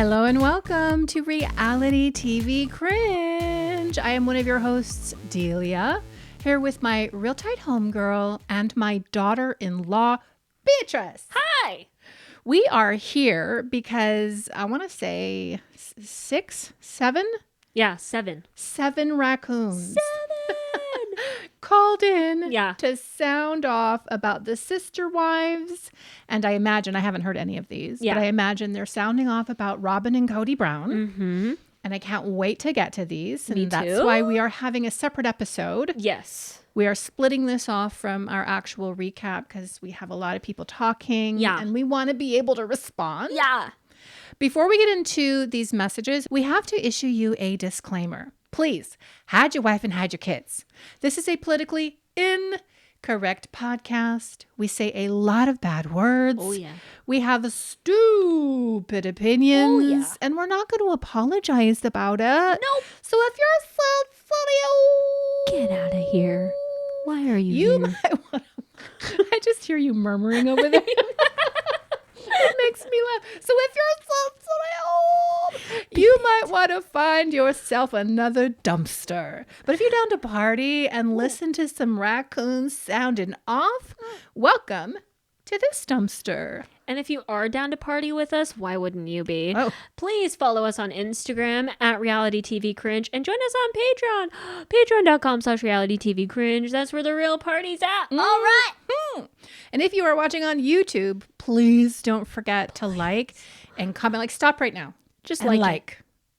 Hello and welcome to Reality TV Cringe. I am one of your hosts, Delia, here with my real tight homegirl and my daughter-in-law, Beatrice. Hi. We are here because I want to say seven? Yeah, 7. 7 raccoons. 7! Called in Yeah. to sound off about the sister wives. And I imagine, I haven't heard any of these, but I imagine they're sounding off about Robyn and Cody Brown. Mm-hmm. And I can't wait to get to these. And Me that's too. why we are having a separate episode. Yes. We are splitting this off from our actual recap because we have a lot of people talking. Yeah. And we want to be able to respond. Yeah. Before we get into these messages, we have to issue you a disclaimer. Please, hide your wife and hide your kids. This is a politically incorrect podcast. We say a lot of bad words. Oh, yeah. We have stupid opinions. Oh, yeah. And we're not going to apologize about it. Nope. So if you're Get out of here. Why are you You here? might want to... I just hear you murmuring over there. It makes me laugh. So if you're you might want to find yourself another dumpster. But if you're down to party and listen to some raccoons sounding off, welcome to this dumpster. And if you are down to party with us, why wouldn't you be? Oh. Please follow us on Instagram at Reality TV Cringe and join us on Patreon. Patreon.com/Reality TV Cringe. That's where the real party's at. All right. And if you are watching on YouTube, please don't forget to like and comment. Like, stop right now. Just And like it.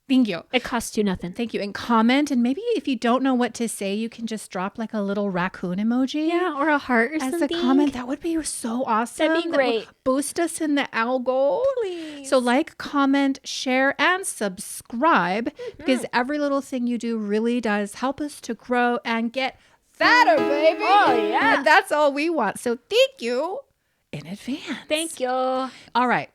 Thank you. It costs you nothing. Thank you. And comment. And maybe if you don't know what to say, you can just drop like a little raccoon emoji. Yeah, or a heart or as something. a comment. That would be so awesome. That'd be That great. would boost us in the algo. Please. So like, comment, share, and subscribe because every little thing you do really does help us to grow and get fatter, baby. Oh, yeah. And that's all we want. So thank you in advance. Thank you. All right.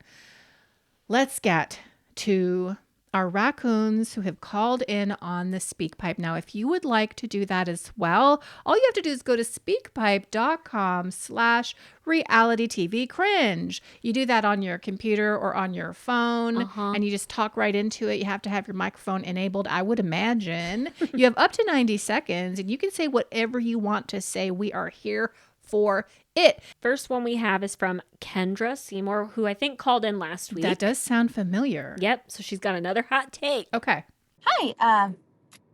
Let's get to our raccoons who have called in on the SpeakPipe. Now, if you would like to do that as well, all you have to do is go to speakpipe.com/reality TV cringe. You do that on your computer or on your phone, and you just talk right into it. You have to have your microphone enabled, I would imagine. You have up to 90 seconds, and you can say whatever you want to say. We are here for it. First one we have is from Kendra Seymour, who I think called in last week. That does sound familiar. Yep. So she's got another hot take. Okay. Hi,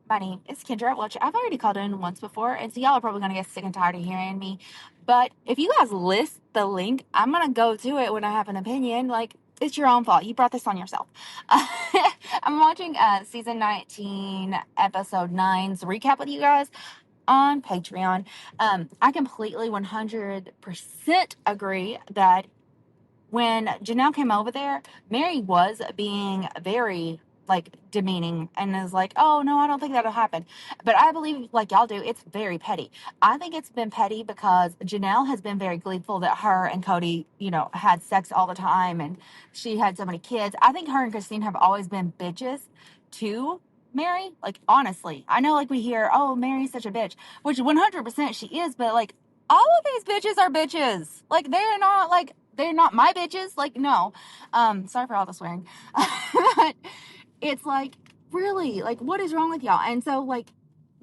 my name is Kendra. Well, I've already called in once before, and so y'all are probably going to get sick and tired of hearing me. But if you guys list the link, I'm going to go to it when I have an opinion. Like, it's your own fault. You brought this on yourself. I'm watching season 19, episode 9's recap with you guys on Patreon. I completely 100% agree that when Janelle came over there, Meri was being very demeaning and is like, oh no, I don't think that'll happen. But I believe, like y'all do, it's very petty. I think it's been petty because Janelle has been very gleeful that her and Cody, had sex all the time and she had so many kids. I think her and Christine have always been bitches to Meri. Like, honestly, I know we hear, oh, Meri's such a bitch, which 100% she is, but all of these bitches are bitches. They're not my bitches. No. Sorry for all the swearing. But it's really, what is wrong with y'all? And so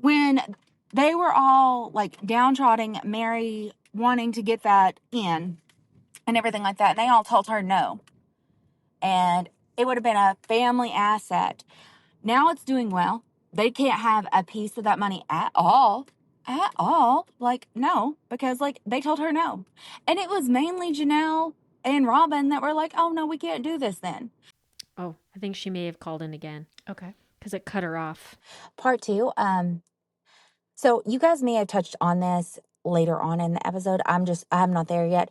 when they were all downtrodden Meri wanting to get that in and everything like that, and they all told her no. And it would have been a family asset. Now it's doing well. They can't have a piece of that money at all. At all. No. Because, they told her no. And it was mainly Janelle and Robyn that were oh, no, we can't do this then. Oh, I think she may have called in again. Okay. Because it cut her off. Part 2. So you guys may have touched on this later on in the episode. I'm not there yet.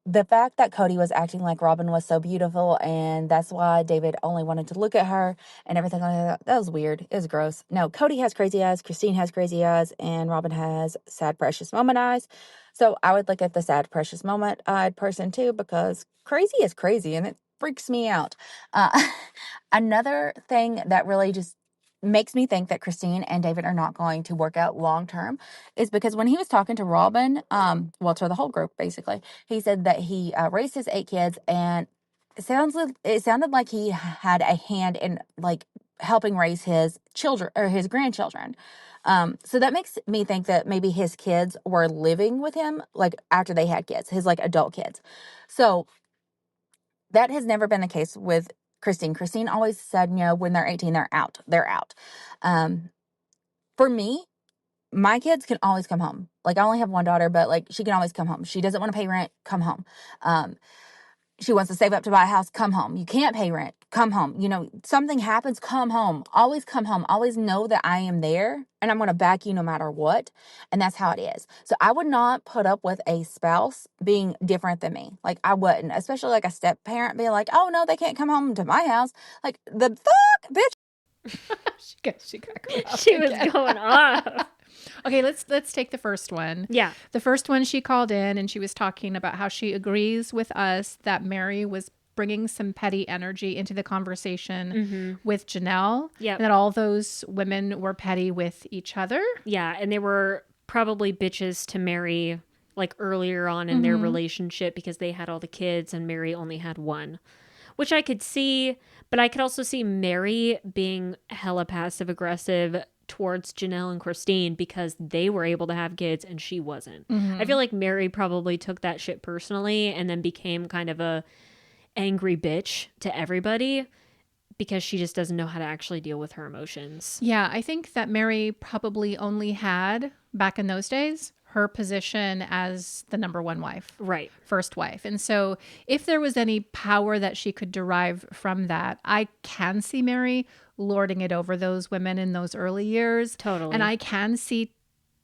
The fact that Cody was acting like Robyn was so beautiful and that's why David only wanted to look at her and everything like that, that was weird. It was gross. No, Cody has crazy eyes, Christine has crazy eyes, and Robyn has sad, precious moment eyes. So I would look at the sad, precious moment eyed person too, because crazy is crazy and it freaks me out. Another thing that really just makes me think that Christine and David are not going to work out long term is because when he was talking to Robyn, to the whole group basically, he said that he raised his 8 kids and it sounded like he had a hand in like helping raise his children or his grandchildren. So that makes me think that maybe his kids were living with him like after they had kids, his like adult kids. So that has never been the case with Christine. Christine always said, when they're 18, they're out. They're out. For me, my kids can always come home. Like, I only have one daughter, but like, she can always come home. She doesn't want to pay rent, come home. She wants to save up to buy a house, come home. You can't pay rent, come home. Something happens, come home. Always come home. Always know that I am there and I'm going to back you no matter what. And that's how it is. So I would not put up with a spouse being different than me. Like, I wouldn't, especially like a step parent being like, oh no, they can't come home to my house. Like, the fuck, bitch. she got She was going off. Okay, let's take the first one. Yeah. The first one, she called in and she was talking about how she agrees with us that Meri was bringing some petty energy into the conversation with Janelle. Yeah. And that all those women were petty with each other. Yeah, and they were probably bitches to Meri like earlier on in their relationship because they had all the kids and Meri only had one. Which I could see, but I could also see Meri being hella passive aggressive towards Janelle and Christine because they were able to have kids and she wasn't. I feel like Meri probably took that shit personally and then became kind of a angry bitch to everybody because she just doesn't know how to actually deal with her emotions. Yeah, I think that Meri probably only had, back in those days, her position as the number one wife. Right. First wife. And so if there was any power that she could derive from that, I can see Meri lording it over those women in those early years. Totally. And I can see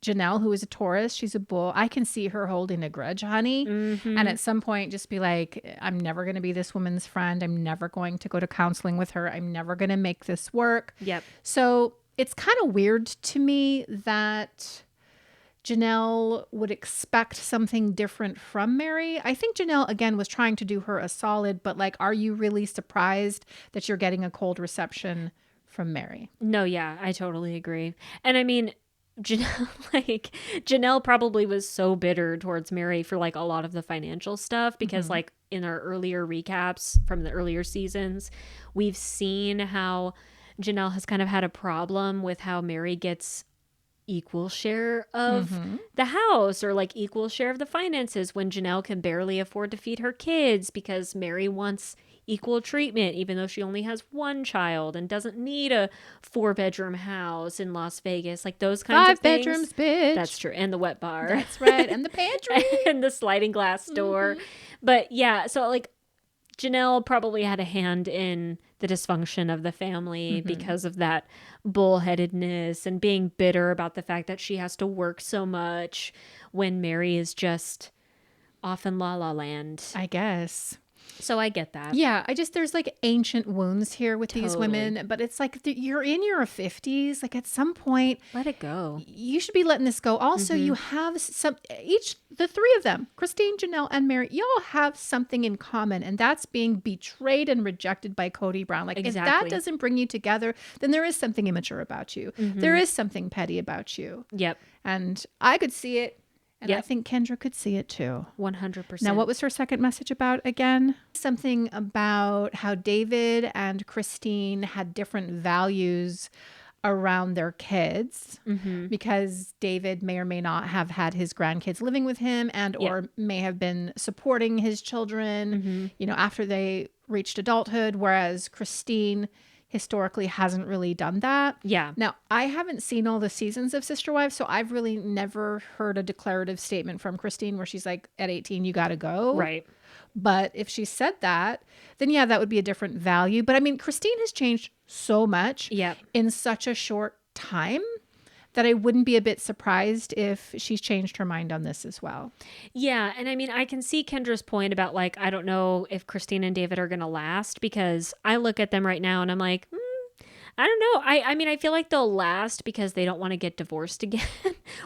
Janelle, who is a Taurus, she's a bull. I can see her holding a grudge, honey. And at some point just be like, I'm never going to be this woman's friend. I'm never going to go to counseling with her. I'm never going to make this work. Yep. So it's kind of weird to me that Janelle would expect something different from Meri. I think Janelle, again, was trying to do her a solid, but like, are you really surprised that you're getting a cold reception from Meri? No, yeah, I totally agree. And I mean, Janelle probably was so bitter towards Meri for like a lot of the financial stuff because like in our earlier recaps from the earlier seasons, we've seen how Janelle has kind of had a problem with how Meri gets equal share of the house or like equal share of the finances when Janelle can barely afford to feed her kids because Meri wants equal treatment even though she only has one child and doesn't need a 4-bedroom house in Las Vegas, like those kinds of things. 5 bedrooms, bitch. That's true. And the wet bar. That's right. And the pantry. And the sliding glass door. But yeah, so like Janelle probably had a hand in the dysfunction of the family because of that bullheadedness and being bitter about the fact that she has to work so much when Meri is just off in La La Land. I guess. So I get that. Yeah, there's like ancient wounds here with these women, but it's like you're in your 50s. Like at some point, let it go. You should be letting this go. Also, you have the three of them, Christine, Janelle, and Meri, y'all have something in common, and that's being betrayed and rejected by Cody Brown. Like if that doesn't bring you together, then there is something immature about you. There is something petty about you. Yep. And I could see it. And I think Kendra could see it too. 100%. Now, what was her second message about again? Something about how David and Christine had different values around their kids because David may or may not have had his grandkids living with him or may have been supporting his children, after they reached adulthood, whereas Christine historically hasn't really done that. Yeah. Now, I haven't seen all the seasons of Sister Wives, so I've really never heard a declarative statement from Christine where she's like, at 18, you got to go. Right. But if she said that, then yeah, that would be a different value. But I mean, Christine has changed so much in such a short time that I wouldn't be a bit surprised if she's changed her mind on this as well. Yeah. And I mean, I can see Kendra's point about like, I don't know if Christine and David are going to last because I look at them right now and I'm like, I don't know. I mean, I feel like they'll last because they don't want to get divorced again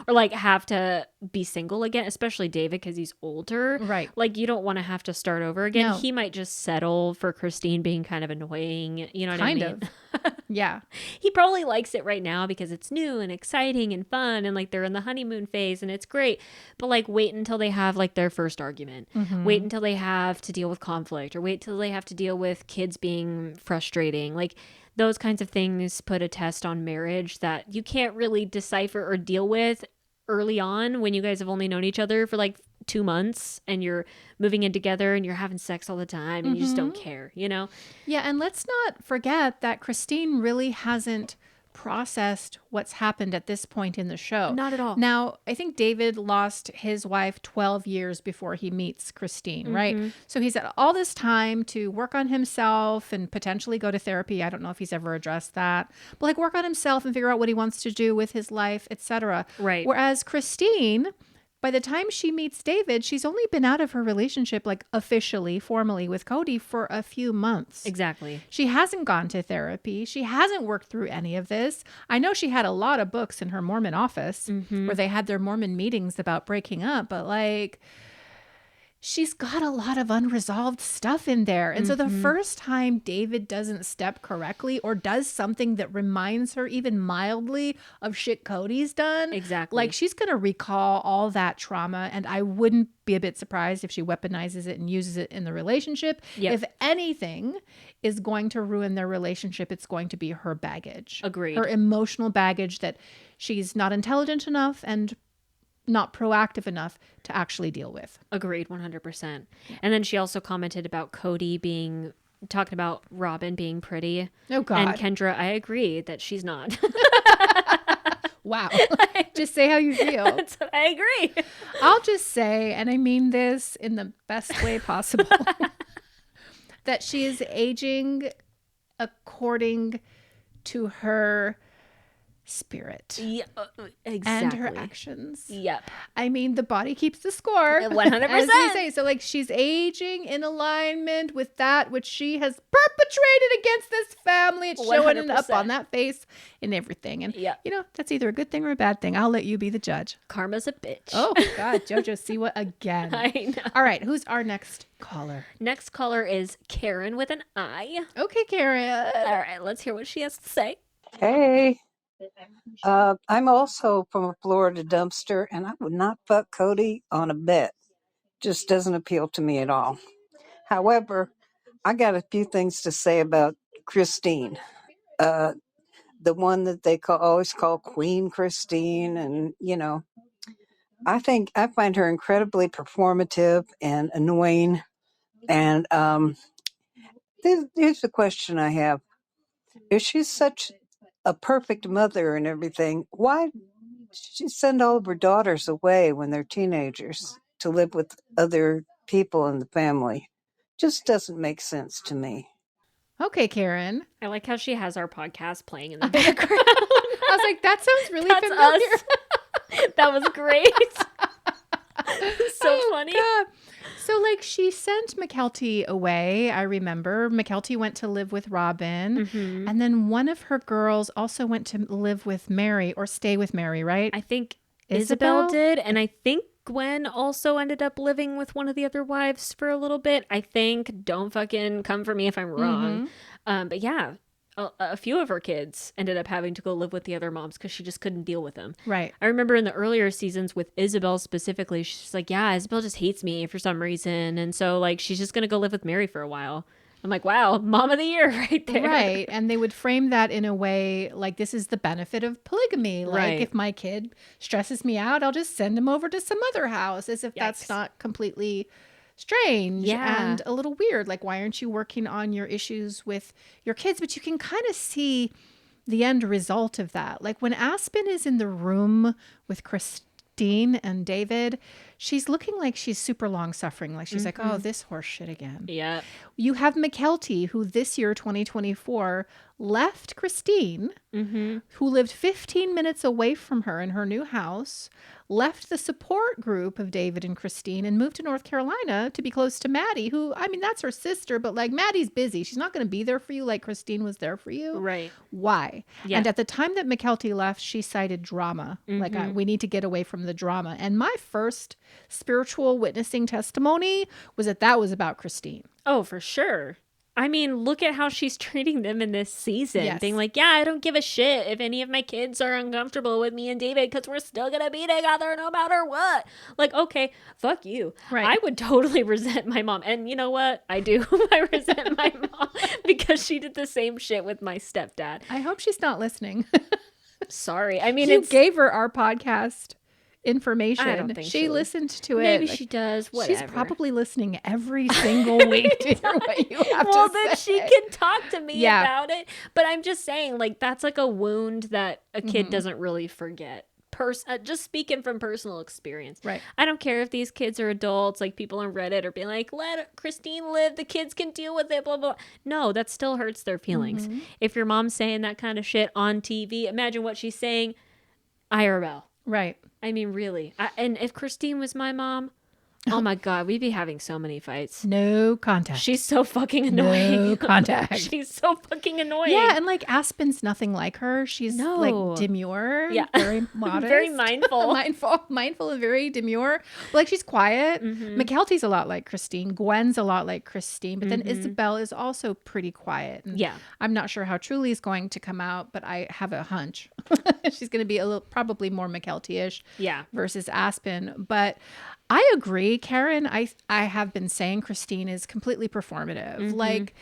or like have to be single again, especially David because he's older. Right. Like you don't want to have to start over again. No. He might just settle for Christine being kind of annoying. You know what I mean? Kind of. Yeah. He probably likes it right now because it's new and exciting and fun and like they're in the honeymoon phase and it's great. But like wait until they have like their first argument. Mm-hmm. Wait until they have to deal with conflict or wait till they have to deal with kids being frustrating. Like those kinds of things put a test on marriage that you can't really decipher or deal with early on when you guys have only known each other for like 2 months and you're moving in together and you're having sex all the time and you just don't care, you know? Yeah, and let's not forget that Christine really hasn't processed what's happened at this point in the show. Not at all. Now, I think David lost his wife 12 years before he meets Christine, right? So he's had all this time to work on himself and potentially go to therapy. I don't know if he's ever addressed that. But like work on himself and figure out what he wants to do with his life, etc. Right. Whereas Christine, by the time she meets David, she's only been out of her relationship, like officially, formally with Cody for a few months. Exactly. She hasn't gone to therapy. She hasn't worked through any of this. I know she had a lot of books in her Mormon office where they had their Mormon meetings about breaking up, but like she's got a lot of unresolved stuff in there. And so the first time David doesn't step correctly or does something that reminds her even mildly of shit Cody's done, Exactly. like she's going to recall all that trauma. And I wouldn't be a bit surprised if she weaponizes it and uses it in the relationship. Yep. If anything is going to ruin their relationship, it's going to be her baggage. Agreed. Her emotional baggage that she's not intelligent enough and not proactive enough to actually deal with. Agreed, 100%. And then she also commented about Cody talking about Robyn being pretty. Oh, God. And Kendra, I agree that she's not. Wow. Just say how you feel. I agree. I'll just say, and I mean this in the best way possible, that she is aging according to her spirit Yeah, exactly. and her actions. Yep. I mean, the body keeps the score. 100%. As we say. So, like, she's aging in alignment with that which she has perpetrated against this family. It's showing it up 100%. on that face and everything. And, Yep. you know, that's either a good thing or a bad thing. I'll let you be the judge. Karma's a bitch. Oh, God. JoJo Siwa again. I know. All right. Who's our next caller? Next caller is Karen with an I. Okay, Karen. All right, let's hear what she has to say. Hey, I'm also from a Florida dumpster, and I would not fuck Cody on a bet. Just doesn't appeal to me at all. However, I got a few things to say about Christine, the one that they always call Queen Christine, and I find her incredibly performative and annoying. And here's the question I have: if she's such a perfect mother and everything, why did she send all of her daughters away when they're teenagers to live with other people in the family? Just doesn't make sense to me. Okay, Karen. I like how she has our podcast playing in the background. I was like, that sounds really That's familiar. us. That was great. So funny. God. So, like, she sent McKelty away. I remember McKelty went to live with Robyn. Mm-hmm. And then one of her girls also went to live with Meri or stay with Meri, right? I think Isabelle? Isabelle did. And I think Gwen also ended up living with one of the other wives for a little bit. I think. Don't fucking come for me if I'm wrong. But yeah, a few of her kids ended up having to go live with the other moms because she just couldn't deal with them. Right. I remember in the earlier seasons with Isabelle specifically, she's like, yeah, Isabelle just hates me for some reason. And so like, she's just going to go live with Meri for a while. I'm like, wow, mom of the year right there. Right. And they would frame that in a way like this is the benefit of polygamy. Like Right. if my kid stresses me out, I'll just send him over to some other house, as if that's Yikes. not completely strange Yeah. and a little weird. Like, why aren't you working on your issues with your kids? But you can kind of see the end result of that. Like when Aspen is in the room with Christine and David, she's looking like she's super long suffering. Like she's like, oh, this horse shit again. Yeah. You have McKelty, who this year, 2024, left Christine, Mm-hmm. who lived 15 minutes away from her in her new house, left the support group of David and Christine and moved to North Carolina to be close to Maddie, who, I mean, that's her sister, but like Maddie's busy. She's not going to be there for you like Christine was there for you. Right. Why? Yeah. And at the time that McKelty left, she cited drama. Like, we need to get away from the drama. And my first spiritual witnessing testimony was that was about Christine. Oh, for sure. I mean, look at how she's treating them in this season. Yes. Being like, yeah, I don't give a shit if any of my kids are uncomfortable with me and David because we're still going to be together no matter what. Like, okay, fuck you. Right. I would totally resent my mom. And you know what? I do. I resent my mom because she did the same shit with my stepdad. I hope she's not listening. Sorry. I mean, You it's... gave her our podcast information. I don't think she so. listened to it. Maybe Like, she does. Whatever. she's probably listening every single week to hear what you have Well, to then say. she can talk to me Yeah. about it. But I'm just saying, like, that's like a wound that a kid doesn't really forget. Just speaking from personal experience. Right. I don't care if these kids are adults, like people on Reddit are being like, let Christine live, the kids can deal with it, blah, blah. No, that still hurts their feelings. If your mom's saying that kind of shit on TV, imagine what she's saying IRL. Right. I mean, really. And if Christine was my mom, oh my God, we'd be having so many fights. No contact. She's so fucking annoying. No contact. She's so fucking annoying. Yeah, and like Aspen's nothing like her. She's No. like demure, Yeah. very modest, Very mindful. mindful and very demure. Like she's quiet. McKelty's a lot like Christine. Gwen's a lot like Christine. But then Isabelle is also pretty quiet. And Yeah. I'm not sure how Truly's going to come out, but I have a hunch she's going to be probably more McKelty-ish. Yeah. Versus Aspen, but I agree, Karen. I have been saying Christine is completely performative. Like,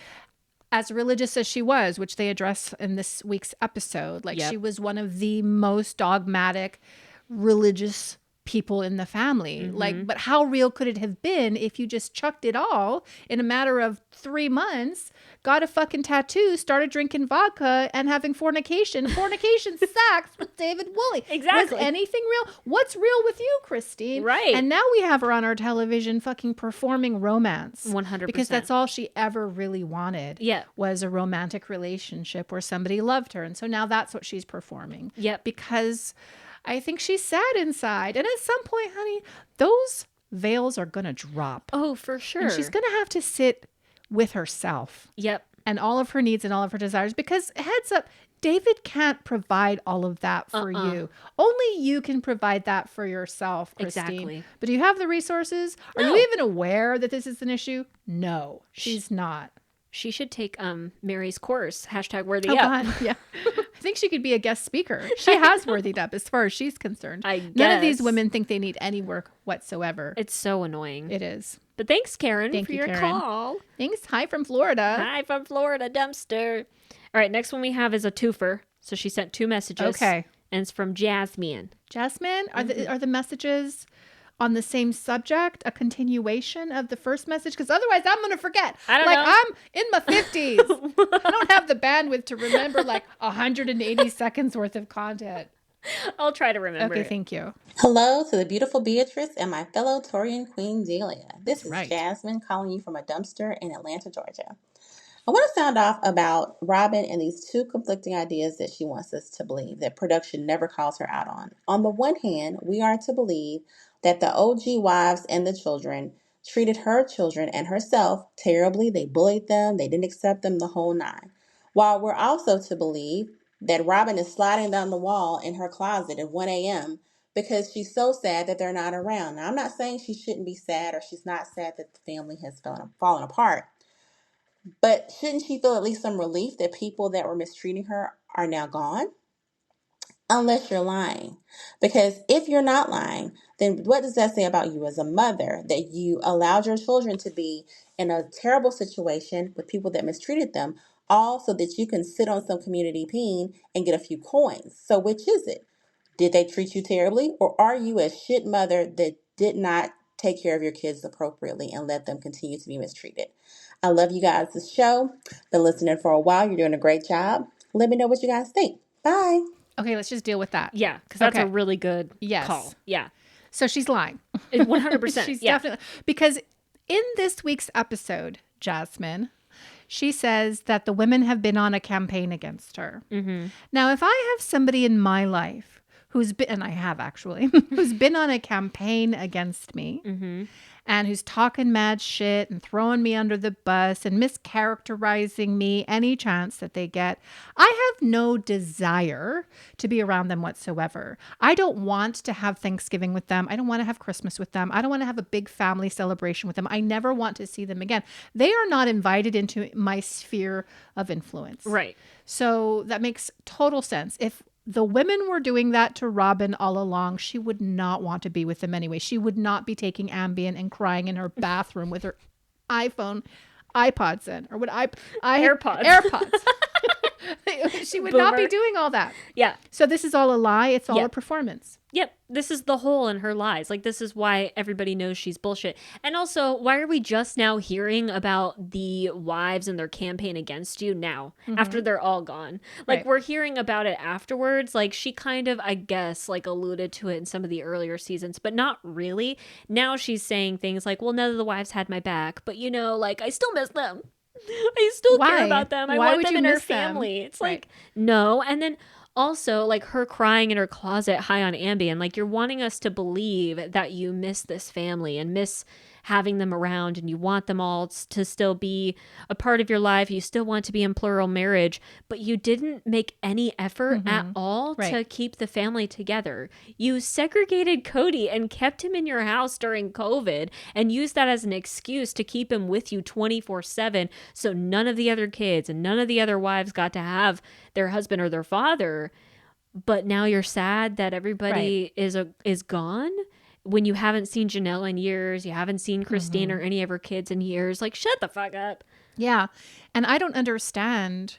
as religious as she was, which they address in this week's episode, like Yep. she was one of the most dogmatic religious people in the family. Like, but how real could it have been if you just chucked it all in a matter of 3 months, got a fucking tattoo, started drinking vodka and having fornication sex with David Woolley? Exactly. Was anything real? What's real with you, Christine? Right. And now we have her on our television fucking performing romance. 100%. Because that's all she ever really wanted. Yeah. Was a romantic relationship where somebody loved her. And so now that's what she's performing. Yep. Because I think she's sad inside. And at some point, honey, those veils are going to drop. Oh, for sure. And she's going to have to sit with herself Yep. and all of her needs and all of her desires. Because heads up, David can't provide all of that for you. Only you can provide that for yourself, Christine. Exactly. But do you have the resources? Are No. you even aware that this is an issue? No, she's not. She should take Meri's course. #worthy Oh, up. God. Yeah. I think she could be a guest speaker. She has worthied up as far as she's concerned. None of these guess. women think they need any work whatsoever. It's so annoying. It is. But thanks, Karen, Thank for you, your Karen. call. Thanks. Hi from Florida. Hi from Florida, Dumpster. All right, next one we have is a twofer. So she sent 2 messages. Okay. And it's from Jasmine. Jasmine, are the messages on the same subject, a continuation of the first message? Because otherwise I'm going to forget. I don't know. I'm in my 50s. I don't have the bandwidth to remember like 180 seconds worth of content. I'll try to remember. Okay, it. thank you. Hello to the beautiful Beatrice and my fellow Taurian queen Delia. This is Right. Jasmine calling you from a dumpster in Atlanta, Georgia. I want to sound off about Robyn and these 2 conflicting ideas that she wants us to believe that production never calls her out on. On the one hand, we are to believe that the OG wives and the children treated her children and herself terribly. They bullied them. They didn't accept them, the whole 9. While we're also to believe that Robyn is sliding down the wall in her closet at 1 a.m. because she's so sad that they're not around. Now, I'm not saying she shouldn't be sad or she's not sad that the family has fallen apart. But shouldn't she feel at least some relief that people that were mistreating her are now gone? Unless you're lying. Because if you're not lying, then what does that say about you as a mother? That you allowed your children to be in a terrible situation with people that mistreated them, all so that you can sit on some community peen and get a few coins. So which is it? Did they treat you terribly? Or are you a shit mother that did not take care of your kids appropriately and let them continue to be mistreated? I love you guys' this show. Been listening for a while. You're doing a great job. Let me know what you guys think. Bye. Okay, let's just deal with that. Yeah, because that's Okay. a really good Yes. call. Yeah. So she's lying. 100%. She's yeah. definitely, because in this week's episode, Jasmine, she says that the women have been on a campaign against her. Mm-hmm. Now, if I have somebody in my life who's been, and I have actually, who's been on a campaign against me and who's talking mad shit and throwing me under the bus and mischaracterizing me any chance that they get. I have no desire to be around them whatsoever. I don't want to have Thanksgiving with them. I don't want to have Christmas with them. I don't want to have a big family celebration with them. I never want to see them again. They are not invited into my sphere of influence. Right. So that makes total sense. If the women were doing that to Robyn all along, she would not want to be with them anyway. She would not be taking Ambien and crying in her bathroom with her iPods in, or AirPods. She would not be doing all that. Yeah. So this is all a lie. It's all a performance. Yep. This is the hole in her lies. Like, this is why everybody knows she's bullshit. And also, why are we just now hearing about the wives and their campaign against you now, after they're all gone? Like, we're hearing about it afterwards. Like, she kind of, I guess, like, alluded to it in some of the earlier seasons, but not really. Now she's saying things like, well, none of the wives had my back, but, you know, like, I still miss them. I still care about them. I want them in our family. It's like, no. And then also, like, her crying in her closet high on Ambien, like, you're wanting us to believe that you miss this family and miss having them around, and you want them all to still be a part of your life. You still want to be in plural marriage, but you didn't make any effort at all to keep the family together. You segregated Cody and kept him in your house during COVID and used that as an excuse to keep him with you 24/7. So none of the other kids and none of the other wives got to have their husband or their father. But now you're sad that everybody is gone. When you haven't seen Janelle in years, you haven't seen Christine or any of her kids in years. Like, shut the fuck up. Yeah. And I don't understand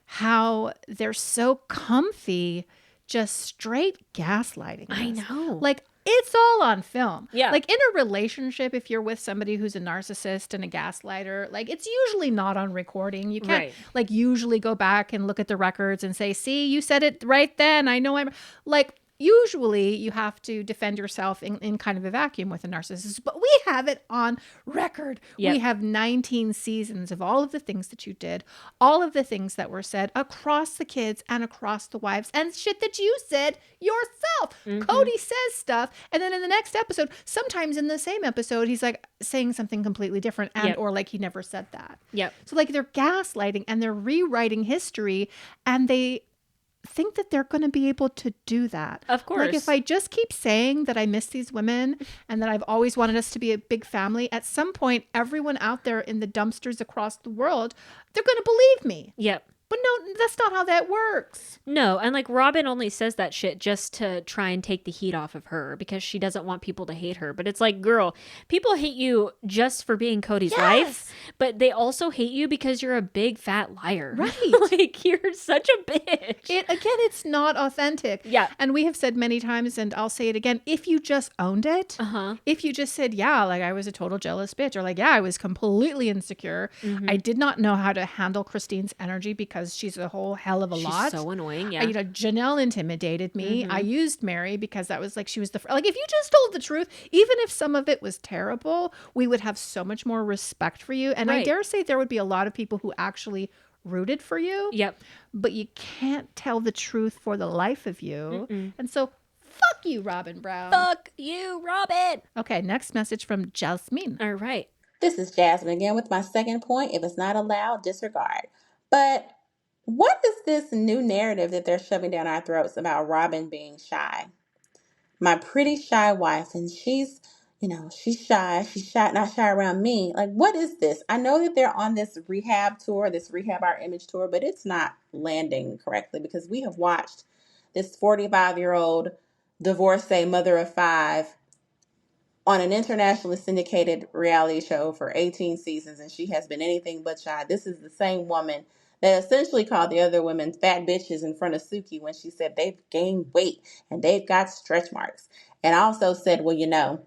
how they're so comfy just straight gaslighting us. I know. Like, it's all on film. Yeah. Like, in a relationship, if you're with somebody who's a narcissist and a gaslighter, like, it's usually not on recording. You can't, like, usually go back and look at the records and say, see, you said it right then. I know I'm, like, usually you have to defend yourself in kind of a vacuum with a narcissist, but we have it on record. Yep. We have 19 seasons of all of the things that you did, all of the things that were said across the kids and across the wives, and shit that you said yourself. Cody says stuff, and then in the next episode, sometimes in the same episode, he's like saying something completely different, and or like he never said that. Yep. So like they're gaslighting and they're rewriting history, and they think that they're going to be able to do that. Of course. Like, if I just keep saying that I miss these women and that I've always wanted us to be a big family, at some point, everyone out there in the dumpsters across the world, they're going to believe me. Yep. But no, that's not how that works. No, and like Robyn only says that shit just to try and take the heat off of her because she doesn't want people to hate her. But it's like, girl, people hate you just for being Cody's wife, but they also hate you because you're a big fat liar. Right. Like, you're such a bitch. It's not authentic. Yeah. And we have said many times, and I'll say it again, if you just owned it, if you just said, yeah, like I was a total jealous bitch, or like, yeah, I was completely insecure. I did not know how to handle Christine's energy because she's a whole hell of a lot. She's so annoying. Yeah. You know, Janelle intimidated me. I used Meri because that was like, she was like, if you just told the truth, even if some of it was terrible, we would have so much more respect for you. And I dare say there would be a lot of people who actually rooted for you. Yep. But you can't tell the truth for the life of you. And so fuck you, Robyn Brown. Fuck you, Robyn. Okay, next message from Jasmine. All right. This is Jasmine again with my second point. If it's not allowed, disregard. But what is this new narrative that they're shoving down our throats about Robyn being shy? My pretty shy wife, and she's shy. She's shy, not shy around me. Like, what is this? I know that they're on this rehab tour, this Rehab Our Image tour, but it's not landing correctly because we have watched this 45-year-old divorcee mother of five on an internationally syndicated reality show for 18 seasons, and she has been anything but shy. This is the same woman that essentially called the other women fat bitches in front of Suki when she said they've gained weight and they've got stretch marks. And also said, well,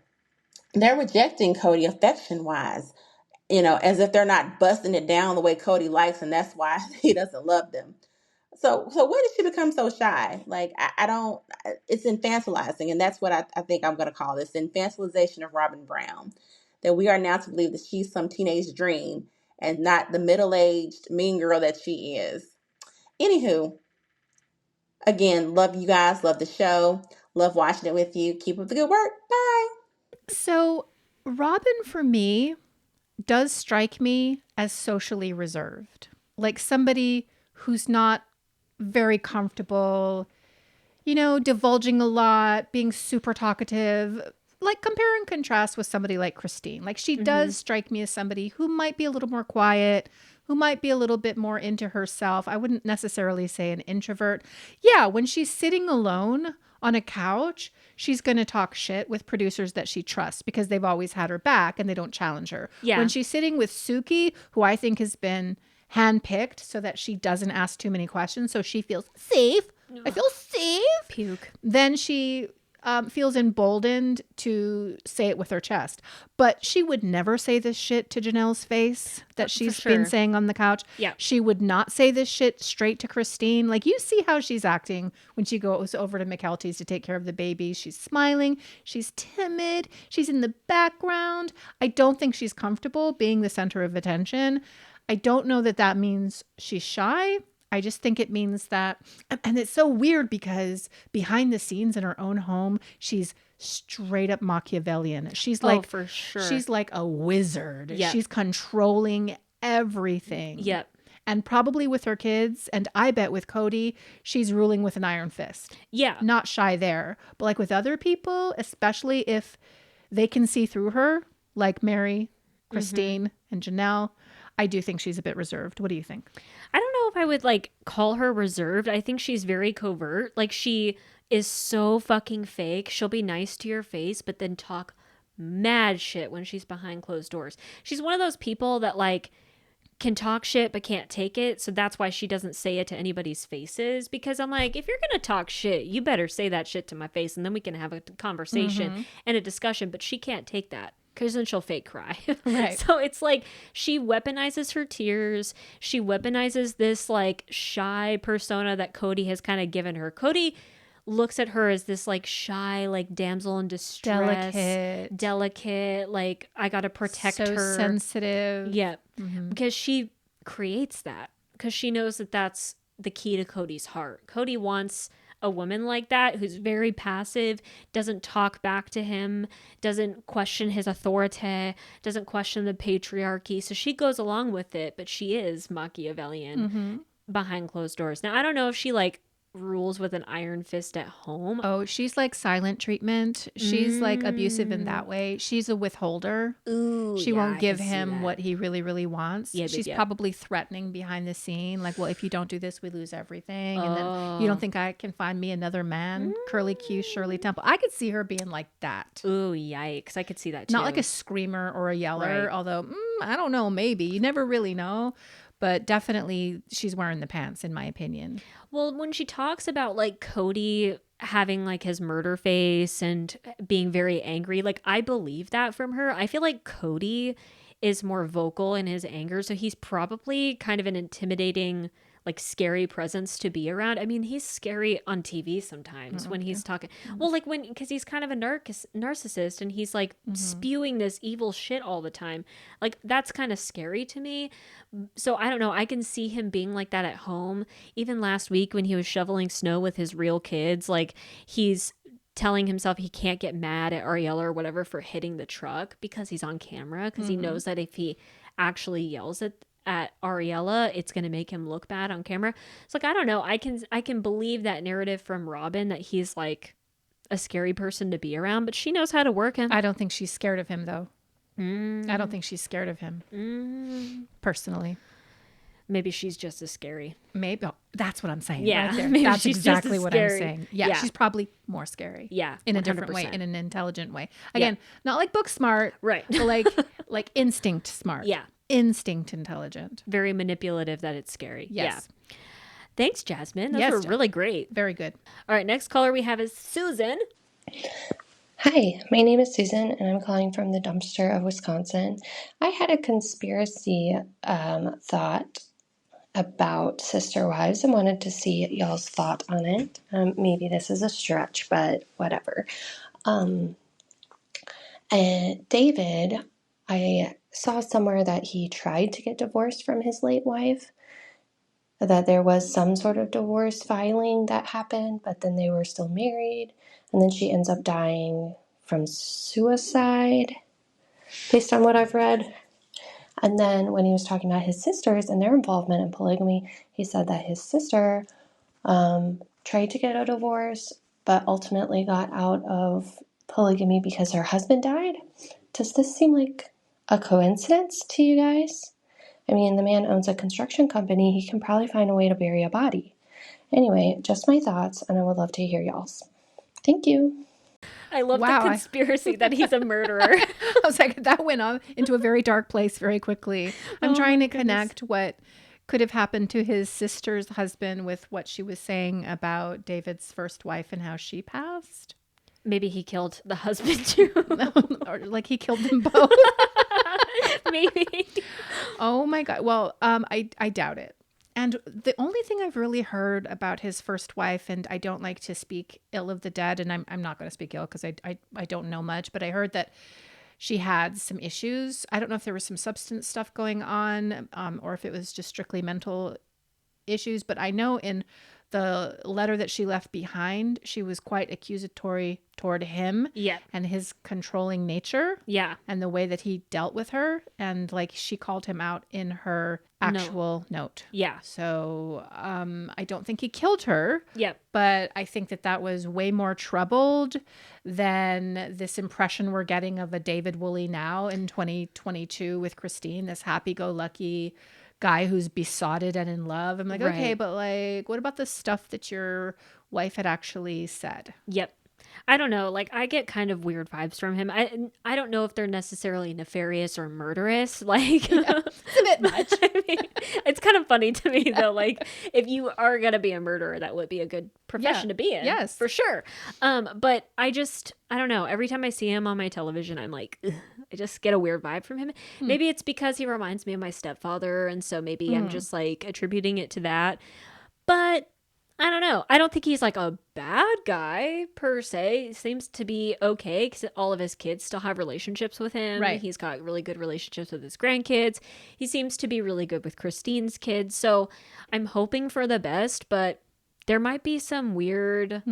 they're rejecting Cody affection-wise, as if they're not busting it down the way Cody likes, and that's why he doesn't love them. So when did she become so shy? Like, I don't, it's infantilizing, and that's what I think I'm going to call this, infantilization of Robyn Brown, that we are now to believe that she's some teenage dream and not the middle-aged mean girl that she is. Anywho, Again, love you guys. Love the show. Love watching it with you. Keep up the good work. Bye. So, Robyn, for me, does strike me as socially reserved. Like somebody who's not very comfortable, divulging a lot, being super talkative. Like compare and contrast with somebody like Christine. Like she does strike me as somebody who might be a little more quiet, who might be a little bit more into herself. I wouldn't necessarily say an introvert. Yeah, when she's sitting alone on a couch, she's going to talk shit with producers that she trusts because they've always had her back and they don't challenge her. Yeah. When she's sitting with Suki, who I think has been handpicked so that she doesn't ask too many questions, so she feels safe. I feel safe. Puke. Then she feels emboldened to say it with her chest. But she would never say this shit to Janelle's face that she's been saying on the couch. Yeah. She would not say this shit straight to Christine. Like, you see how she's acting when she goes over to McKelty's to take care of the baby. She's smiling. She's timid. She's in the background. I don't think she's comfortable being the center of attention. I don't know that that means she's shy. I just think it means that, and it's so weird because behind the scenes in her own home, she's straight up Machiavellian. She's like, for sure. She's like a wizard. Yep. She's controlling everything. Yep. And probably with her kids, and I bet with Cody, she's ruling with an iron fist. Yeah. Not shy there. But like with other people, especially if they can see through her, like Meri, Christine, and Janelle, I do think she's a bit reserved. What do you think? I don't know if I would like call her reserved. I think she's very covert. Like she is so fucking fake. She'll be nice to your face, but then talk mad shit when she's behind closed doors. She's one of those people that like can talk shit but can't take it. So that's why she doesn't say it to anybody's faces, because I'm like, if you're going to talk shit, you better say that shit to my face and then we can have a conversation and a discussion, but she can't take that. Because then she'll fake cry. Right. So it's like she weaponizes her tears. She weaponizes this like shy persona that Cody has kind of given her. Cody looks at her as this like shy, like damsel in distress. Delicate. Like I got to protect so her. Sensitive. Yeah. Because she creates that. Because she knows that that's the key to Cody's heart. Cody wants a woman like that who's very passive, doesn't talk back to him, doesn't question his authority, doesn't question the patriarchy. So she goes along with it, but she is Machiavellian behind closed doors. Now, I don't know if she like rules with an iron fist at home. Oh, she's like silent treatment. She's like abusive in that way. She's a withholder. Ooh, she won't give him what he really, really wants. Yeah, she's probably threatening behind the scene. Like, well, if you don't do this, we lose everything. And then you don't think I can find me another man? Curly Q, Shirley Temple. I could see her being like that. Ooh, yikes. I could see that too. Not like a screamer or a yeller, although I don't know, maybe. You never really know. But definitely she's wearing the pants, in my opinion. Well, when she talks about like Cody having like his murder face and being very angry, like I believe that from her. I feel like Cody is more vocal in his anger. So he's probably kind of an intimidating, like scary presence to be around. I mean, he's scary on TV sometimes when he's talking. Well, like because he's kind of a narcissist and he's like spewing this evil shit all the time. Like that's kind of scary to me. So I don't know. I can see him being like that at home. Even last week when he was shoveling snow with his real kids, like he's telling himself he can't get mad at Ariella or whatever for hitting the truck because he's on camera, because he knows that if he actually yells at Ariella, it's going to make him look bad on camera. It's like, I don't know. I can believe that narrative from Robyn that he's like a scary person to be around, but she knows how to work him. I don't think she's scared of him though. I don't think she's scared of him personally. Maybe she's just as scary. Maybe. Oh, that's what I'm saying. Yeah. Right there. Maybe That's she's exactly just as what scary. I'm saying. Yeah, she's probably more scary. Yeah. In a different way, 100%. in an intelligent way. Again, not like book smart. Right. But like instinct smart. Yeah. Instinct intelligent. Very manipulative that it's scary. Yes. Yeah. Thanks, Jasmine. Those were really great. Very good. All right, next caller we have is Susan. Hi, my name is Susan, and I'm calling from the dumpster of Wisconsin. I had a conspiracy thought about Sister Wives and wanted to see y'all's thought on it. Maybe this is a stretch, but whatever. And David, I saw somewhere that he tried to get divorced from his late wife. that there was some sort of divorce filing that happened, but then they were still married. And then she ends up dying from suicide, based on what I've read. And then when he was talking about his sisters and their involvement in polygamy, he said that his sister tried to get a divorce, but ultimately got out of polygamy because her husband died. Does this seem like a coincidence to you guys? I mean, the man owns a construction company. He can probably find a way to bury a body. Anyway, just my thoughts, and I would love to hear y'all's. Thank you. I love Wow, the conspiracy that he's a murderer. I was like, that went on into a very dark place very quickly. I'm trying to connect what could have happened to his sister's husband with what she was saying about David's first wife and how she passed. Maybe he killed the husband too. Or like he killed them both. Maybe. Oh my God. Well, I doubt it. And the only thing I've really heard about his first wife, and I don't like to speak ill of the dead, and I'm not going to speak ill because I don't know much, but I heard that she had some issues. I don't know if there was some substance stuff going on, or if it was just strictly mental issues, but I know in the letter that she left behind, she was quite accusatory toward him and his controlling nature and the way that he dealt with her. And like she called him out in her actual note. Yeah. So I don't think he killed her. But I think that was way more troubled than this impression we're getting of a David Woolley now in 2022 with Christine, this happy-go-lucky guy who's besotted and in love. I'm like, okay, but like, what about the stuff that your wife had actually said? I don't know. Like, I get kind of weird vibes from him. I don't know if they're necessarily nefarious or murderous. Like, it's a bit much. I mean, it's kind of funny to me though. Like, if you are gonna be a murderer, that would be a good profession to be in. Yes, for sure. But I don't know. Every time I see him on my television, I'm like, ugh, I just get a weird vibe from him. Maybe it's because he reminds me of my stepfather, and so maybe I'm just like attributing it to that. But I don't know. I don't think he's like a bad guy per se. He seems to be okay because all of his kids still have relationships with him. Right. He's got really good relationships with his grandkids. He seems to be really good with Christine's kids. So I'm hoping for the best, but there might be some weird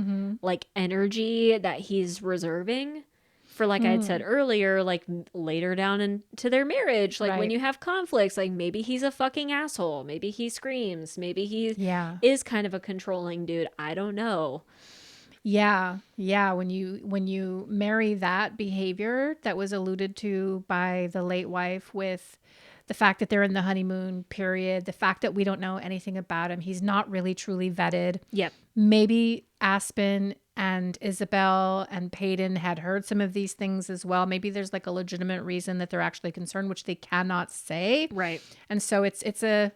like energy that he's reserving for, like I had said earlier, like later down into their marriage, like when you have conflicts, like maybe he's a fucking asshole, maybe he screams, maybe he is kind of a controlling dude. I don't know. Yeah. When you marry that behavior that was alluded to by the late wife with the fact that they're in the honeymoon period, the fact that we don't know anything about him, he's not really truly vetted. Maybe Aspen and Isabelle and Peyton had heard some of these things as well. Maybe there's like a legitimate reason that they're actually concerned, which they cannot say. Right. And so it's a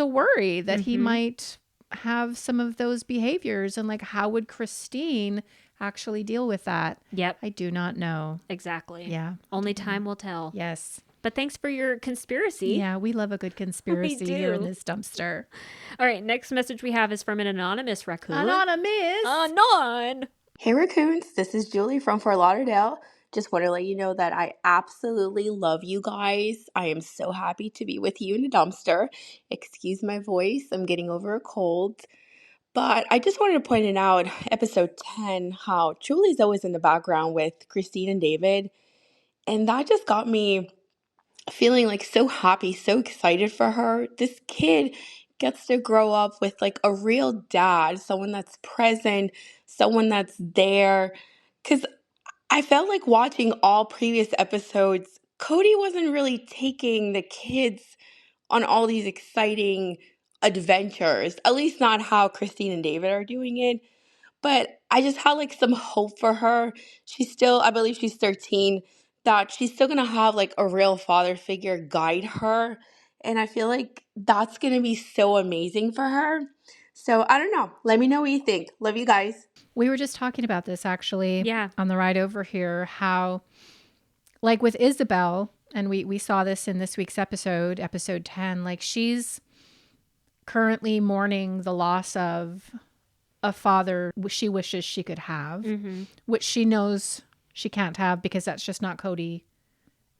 worry that he might have some of those behaviors, and like how would Christine actually deal with that? I do not know. Exactly. Yeah. Only time will tell. Yes. But thanks for your conspiracy. Yeah, we love a good conspiracy here in this dumpster. All right, next message we have is from an anonymous raccoon. Anonymous? Anon! Hey Raccoons, this is Julie from Fort Lauderdale. Just want to let you know that I absolutely love you guys. I am so happy to be with you in the dumpster. Excuse my voice, I'm getting over a cold. But I just wanted to point it out, episode 10, how Julie's always in the background with Christine and David. And that just got me feeling like so happy, so excited for her. This kid gets to grow up with like a real dad, someone that's present, someone that's there. Because I felt like watching all previous episodes, Cody wasn't really taking the kids on all these exciting adventures, at least not how Christine and David are doing it. But I just had like some hope for her. She's still, I believe she's 13, that she's still gonna have like a real father figure guide her. And I feel like that's gonna be so amazing for her. So I don't know. Let me know what you think. Love you guys. We were just talking about this actually on the ride over here, how like with Isabelle, and we saw this in this week's episode 10, like she's currently mourning the loss of a father she wishes she could have, which she knows she can't have because that's just not Cody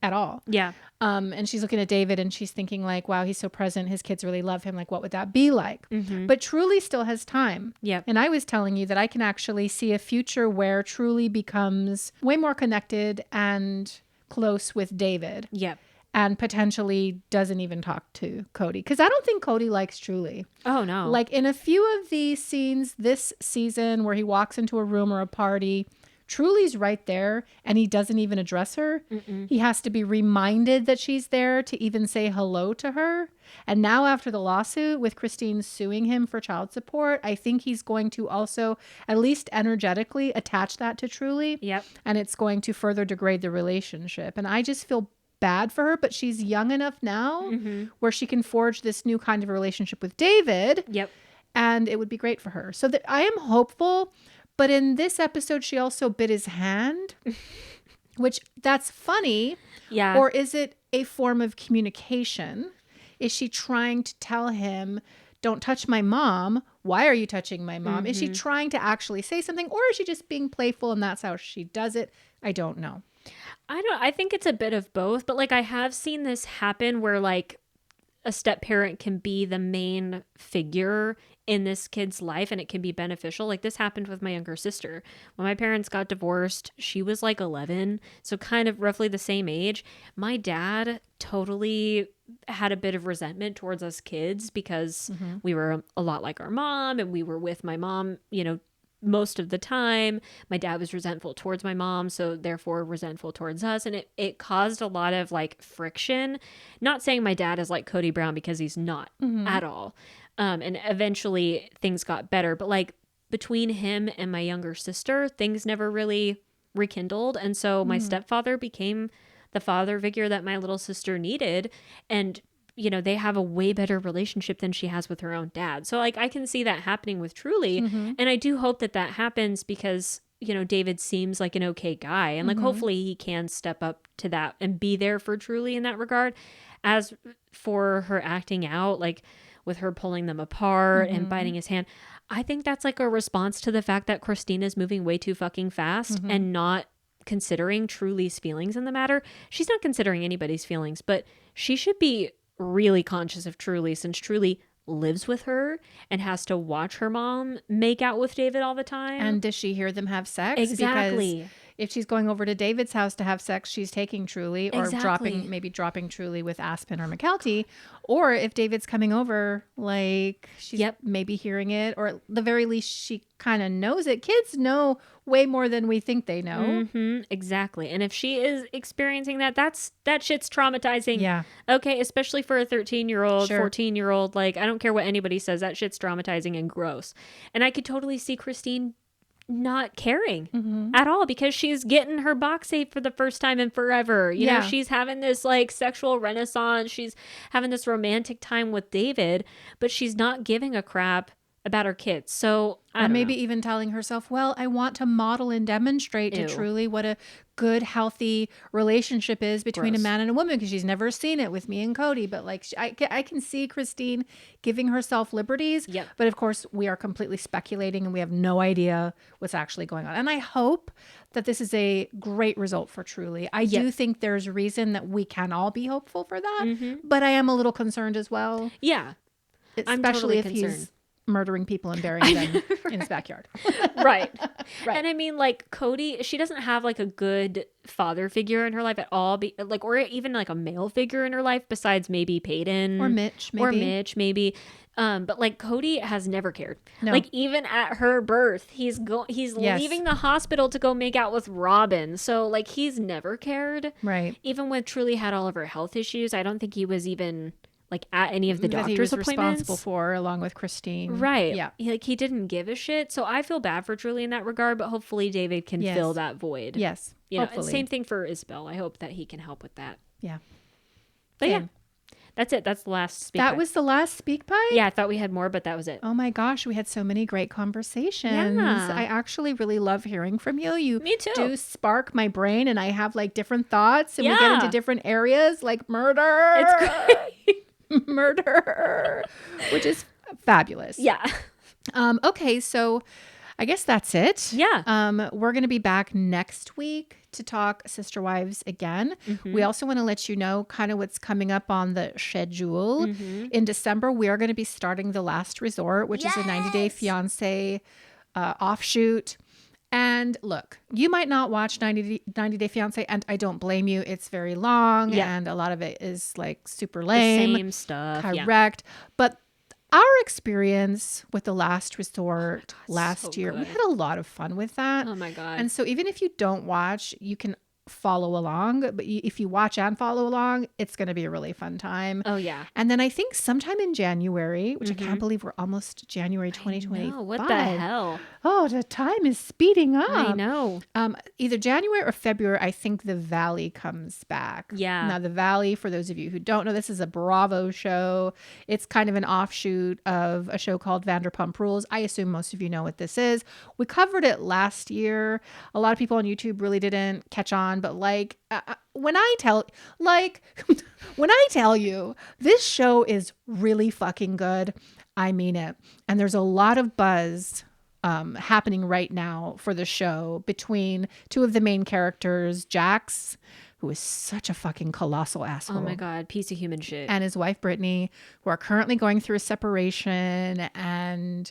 at all. Yeah. And she's looking at David and she's thinking like, wow, he's so present. His kids really love him. Like, what would that be like? But Truly still has time. Yep. And I was telling you that I can actually see a future where Truly becomes way more connected and close with David. Yep. And potentially doesn't even talk to Cody. Because I don't think Cody likes Truly. Oh, no. Like in a few of these scenes this season where he walks into a room or a party, Truly's right there and he doesn't even address her. He has to be reminded that she's there to even say hello to her. And now after the lawsuit with Christine suing him for child support, I think he's going to also at least energetically attach that to Truly. Yep. And it's going to further degrade the relationship. And I just feel bad for her, but she's young enough now where she can forge this new kind of relationship with David. Yep. And it would be great for her. So that I am hopeful. But in this episode, she also bit his hand, which that's funny. Yeah. Or is it a form of communication? Is she trying to tell him, don't touch my mom? Why are you touching my mom? Is she trying to actually say something? Or is she just being playful and that's how she does it? I don't know. I think it's a bit of both, but like I have seen this happen where like a step parent can be the main figure in this kid's life and it can be beneficial. Like this happened with my younger sister. When my parents got divorced, she was like 11, so kind of roughly the same age. My dad totally had a bit of resentment towards us kids because we were a lot like our mom and we were with my mom, you know, most of the time. My dad was resentful towards my mom, so therefore resentful towards us. And it caused a lot of like friction. Not saying my dad is like Cody Brown because he's not at all. And eventually things got better. But like between him and my younger sister, things never really rekindled. And so my stepfather became the father figure that my little sister needed. And you know, they have a way better relationship than she has with her own dad. So like I can see that happening with Truly. And I do hope that that happens because, you know, David seems like an okay guy. And like hopefully he can step up to that and be there for Truly in that regard. As for her acting out, like with her pulling them apart and biting his hand, I think that's like a response to the fact that Christina's moving way too fucking fast and not considering Truly's feelings in the matter. She's not considering anybody's feelings, but she should be really conscious of Truly since Truly lives with her and has to watch her mom make out with David all the time. And does she hear them have sex? Exactly. Because if she's going over to David's house to have sex, she's taking Truly or Exactly. dropping Truly with Aspen or McKelty. Or if David's coming over, like she's maybe hearing it, or at the very least she kind of knows it. Kids know way more than we think they know. Exactly. And if she is experiencing that, that shit's traumatizing. Yeah. Okay, especially for a 13-year-old, Sure. 14-year-old. Like, I don't care what anybody says, that shit's traumatizing and gross. And I could totally see Christine not caring at all because she's getting her box safe for the first time in forever. You know, she's having this like sexual renaissance. She's having this romantic time with David, but she's not giving a crap about her kids. So I don't maybe know. even telling herself, well, I want to model and demonstrate to Ew. Truly what a good, healthy relationship is between Gross. a man and a woman, because she's never seen it with me and Cody. But like, I can see Christine giving herself liberties. Yep. But of course, we are completely speculating and we have no idea what's actually going on. And I hope that this is a great result for Truly. I do think there's reason that we can all be hopeful for that. But I am a little concerned as well. Yeah. I'm Especially totally if concerned. he's murdering people and burying them in his backyard. Right. Right. And I mean, like Cody, she doesn't have like a good father figure in her life at all. Like, or even like a male figure in her life besides maybe Peyton Or Mitch, maybe. or Mitch, maybe. But like Cody has never cared. No. Like even at her birth, he's Yes. leaving the hospital to go make out with Robyn. So like he's never cared. Right. Even when Truly had all of her health issues, I don't think he was even like at any of the That doctor's he was appointments. responsible for, along with Christine. Right. Yeah. He didn't give a shit. So I feel bad for Truly in that regard, but hopefully David can Yes. fill that void. Yes. You know, and Hopefully. same thing for Isabelle. I hope that he can help with that. Yeah. But Same. yeah, that's it. That's the last speak That pipe. was the last speak pipe? Yeah, I thought we had more, but that was it. Oh my gosh, we had so many great conversations. Yeah. I actually really love hearing from you. You Me too. do spark my brain, and I have like different thoughts, and we get Yeah. into different areas like murder. It's great. Murder, which is fabulous. Yeah. Okay, so I guess that's it. Yeah. We're going to be back next week to talk Sister Wives again. We also want to let you know kind of what's coming up on the schedule. In December, we are going to be starting The Last Resort, which is a 90-Day Fiancé offshoot. And look, you might not watch 90 Day Fiancé, and I don't blame you. It's very long, and a lot of it is like super lame. The same stuff. Correct. But our experience with The Last Resort last year, we had a lot of fun with that. Oh my God. And so even if you don't watch, you can follow along. But if you watch and follow along, it's going to be a really fun time. Oh, yeah. And then I think sometime in January, which I can't believe we're almost January 2025. What the hell? Oh, the time is speeding up. I know. Either January or February, I think The Valley comes back. Yeah. Now, The Valley, for those of you who don't know, this is a Bravo show. It's kind of an offshoot of a show called Vanderpump Rules. I assume most of you know what this is. We covered it last year. A lot of people on YouTube really didn't catch on, but like when I tell you this show is really fucking good, I mean it. And there's a lot of buzz happening right now for the show between two of the main characters, Jax, who is such a fucking colossal asshole. Oh my God, piece of human shit. And his wife, Brittany, who are currently going through a separation, and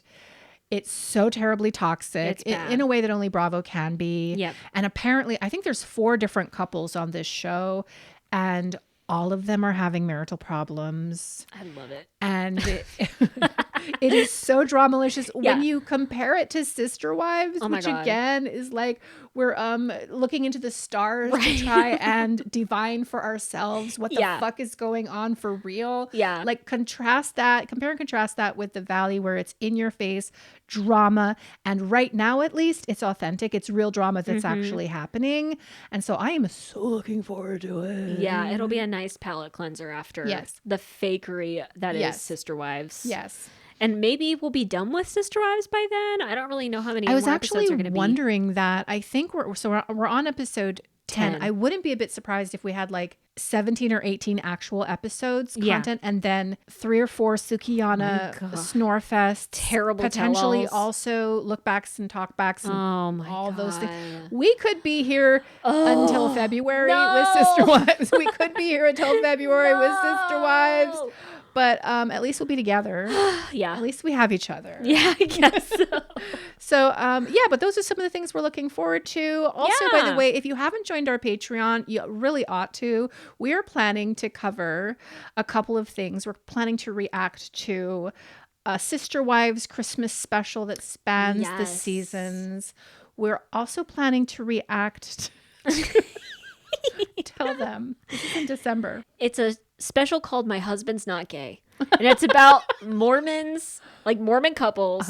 it's so terribly toxic in a way that only Bravo can be. Yep. And apparently, I think there's 4 different couples on this show, and all of them are having marital problems. I love it. And it is so dramalicious when you compare it to Sister Wives, which again is like we're looking into the stars to try and divine for ourselves what the fuck is going on for real. Yeah. Like compare and contrast that with The Valley, where it's in your face drama, and right now at least it's authentic. It's real drama that's actually happening. And so I am so looking forward to it. Yeah, it'll be a nice palate cleanser after the fakery that is Sister Wives. Yes. And maybe we'll be done with Sister Wives by then. I don't really know how many I was more episodes actually are going to be. wondering that. I think we're on episode 10. I wouldn't be a bit surprised if we had like 17 or 18 actual episodes content, and then 3 or 4 Sukiyana Snorefest, terrible potentially tell-alls. Also look backs and talk backs and all those things. God. We could be here until February with Sister Wives. We could be here until February with Sister Wives. But at least we'll be together. Yeah. At least we have each other. Yeah, I guess so. So, but those are some of the things we're looking forward to. Also, by the way, if you haven't joined our Patreon, you really ought to. We are planning to cover a couple of things. We're planning to react to a Sister Wives Christmas special that spans the seasons. We're also planning to react to... Tell them. This is in December. It's a special called My Husband's Not Gay. And it's about Mormons, like Mormon couples,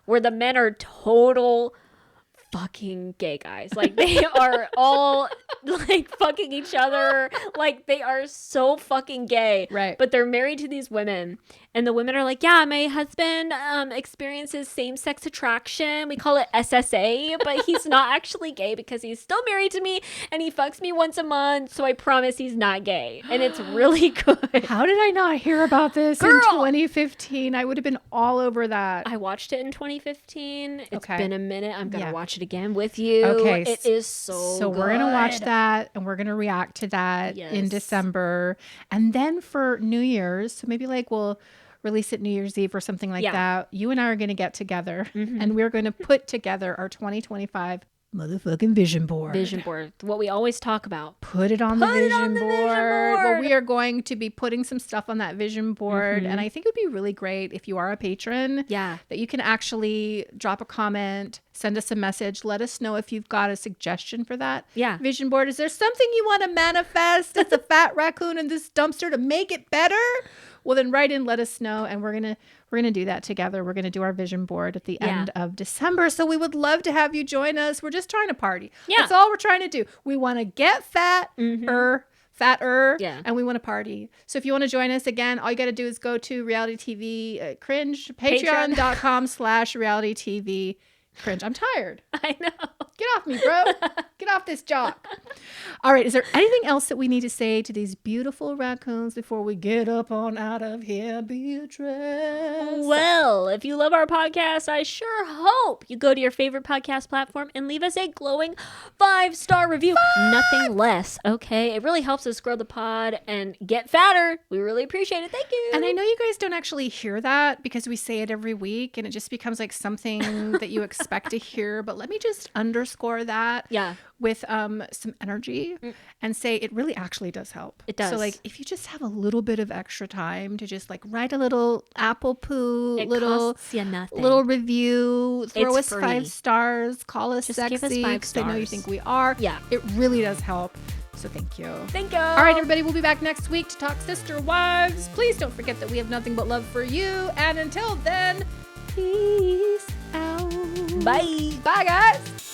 where the men are total fucking gay guys. Like they are all like fucking each other. Like they are so fucking gay. Right. But they're married to these women. And the women are like, yeah, my husband experiences same-sex attraction. We call it SSA, but he's not actually gay because he's still married to me and he fucks me once a month. So I promise he's not gay. And it's really good. How did I not hear about this in 2015? I would have been all over that. I watched it in 2015. It's Okay. been a minute. I'm going to watch it again with you. Okay. It is so we're going to watch that and we're going to react to that in December. And then for New Year's, so maybe like we'll release it New Year's Eve or something like that. You and I are going to get together and we're going to put together our 2025 motherfucking vision board. Vision board. What we always talk about. Put it on the vision board. Well, we are going to be putting some stuff on that vision board. And I think it would be really great if you are a patron. Yeah. That you can actually drop a comment, send us a message. Let us know if you've got a suggestion for that vision board. Is there something you want to manifest as a fat raccoon in this dumpster to make it better? Well, then write in, let us know, and we're gonna do that together. We're gonna do our vision board at the end of December. So we would love to have you join us. We're just trying to party. Yeah. That's all we're trying to do. We want to get fatter, and we want to party. So if you want to join us again, all you got to do is go to reality TV cringe, patreon.com/reality TV cringe. I'm tired. I know. Get off me, bro. Get off this jock. All right. Is there anything else that we need to say to these beautiful raccoons before we get up on out of here, Beatrice? Well, if you love our podcast, I sure hope you go to your favorite podcast platform and leave us a glowing 5-star review. Nothing less, okay? It really helps us grow the pod and get fatter. We really appreciate it. Thank you. And I know you guys don't actually hear that because we say it every week and it just becomes like something that you expect to hear. But let me just underscore that with some energy and say it really actually does help. It does. So like if you just have a little bit of extra time to just like write a little apple poo, costs you nothing. little review, throw It's us free. 5 stars, call us Just sexy give us 5 because I know you stars. think we are. Yeah. It really does help. So thank you. Thank you. All right, everybody, we'll be back next week to talk Sister Wives. Please don't forget that we have nothing but love for you. And until then, peace out. Bye. Bye, guys.